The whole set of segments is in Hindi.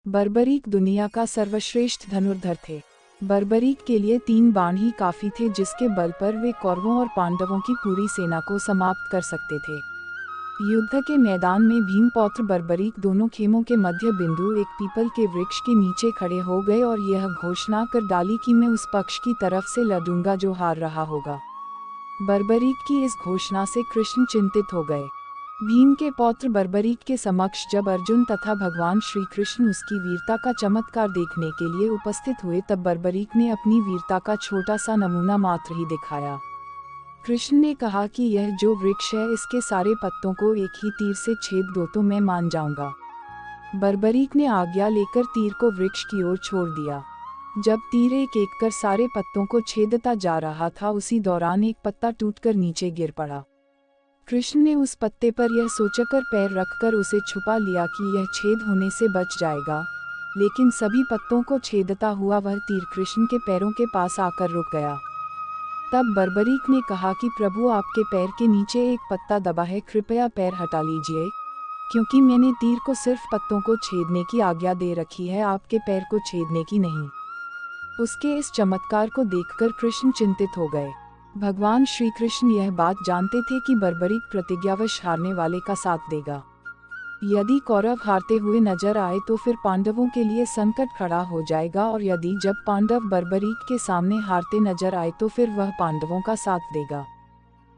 बर्बरीक दुनिया का सर्वश्रेष्ठ धनुर्धर थे। बर्बरीक के लिए 3 बाण ही काफी थे, जिसके बल पर वे कौरवों और पांडवों की पूरी सेना को समाप्त कर सकते थे। युद्ध के मैदान में भीमपौत्र बर्बरीक दोनों खेमों के मध्य बिंदु एक पीपल के वृक्ष के नीचे खड़े हो गए और यह घोषणा कर डाली कि मैं उस पक्ष की तरफ से लड़ूंगा जो हार रहा होगा। बर्बरीक की इस घोषणा से कृष्ण चिंतित हो गए। भीम के पौत्र बर्बरीक के समक्ष जब अर्जुन तथा भगवान श्री कृष्ण उसकी वीरता का चमत्कार देखने के लिए उपस्थित हुए, तब बर्बरीक ने अपनी वीरता का छोटा सा नमूना मात्र ही दिखाया। कृष्ण ने कहा कि यह जो वृक्ष है, इसके सारे पत्तों को एक ही तीर से छेद दो तो मैं मान जाऊंगा। बर्बरीक ने आज्ञा लेकर तीर को वृक्ष की ओर छोड़ दिया। जब तीर एक एक कर सारे पत्तों को छेदता जा रहा था, उसी दौरान एक पत्ता टूटकर नीचे गिर पड़ा। कृष्ण ने उस पत्ते पर यह सोचकर पैर रखकर उसे छुपा लिया कि यह छेद होने से बच जाएगा, लेकिन सभी पत्तों को छेदता हुआ वह तीर कृष्ण के पैरों के पास आकर रुक गया। तब बर्बरीक ने कहा कि प्रभु, आपके पैर के नीचे एक पत्ता दबा है, कृपया पैर हटा लीजिए, क्योंकि मैंने तीर को सिर्फ पत्तों को छेदने की आज्ञा दे रखी है, आपके पैर को छेदने की नहीं। उसके इस चमत्कार को देखकर कृष्ण चिंतित हो गए। भगवान श्री कृष्ण यह बात जानते थे कि बर्बरीक प्रतिज्ञावश हारने वाले का साथ देगा। यदि कौरव हारते हुए नजर आए तो फिर पांडवों के लिए संकट खड़ा हो जाएगा, और यदि जब पांडव बर्बरीक के सामने हारते नजर आए तो फिर वह पांडवों का साथ देगा।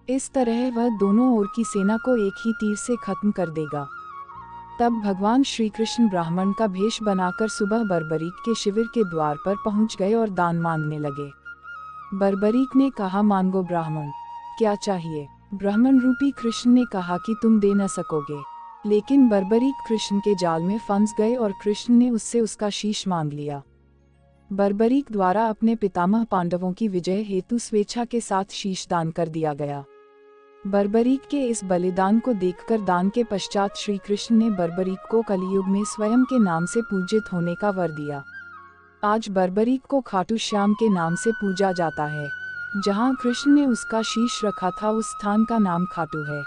इस तरह वह दोनों ओर की सेना को एक ही तीर से खत्म कर देगा। तब भगवान श्री कृष्ण ब्राह्मण का भेष बनाकर सुबह बर्बरीक के शिविर के द्वार पर पहुंच गए और दान मांगने लगे। बर्बरीक ने कहा, मांगो ब्राह्मण, क्या चाहिए? ब्राह्मण रूपी कृष्ण ने कहा कि तुम दे न सकोगे। लेकिन बर्बरीक कृष्ण के जाल में फंस गए और कृष्ण ने उससे उसका शीश मांग लिया। बर्बरीक द्वारा अपने पितामह पांडवों की विजय हेतु स्वेच्छा के साथ शीश दान कर दिया गया। बर्बरीक के इस बलिदान को देखकर दान के पश्चात श्री कृष्ण ने बर्बरीक को कलियुग में स्वयं के नाम से पूजित होने का वर दिया। आज बर्बरीक को खाटू श्याम के नाम से पूजा जाता है। जहाँ कृष्ण ने उसका शीश रखा था, उस स्थान का नाम खाटू है।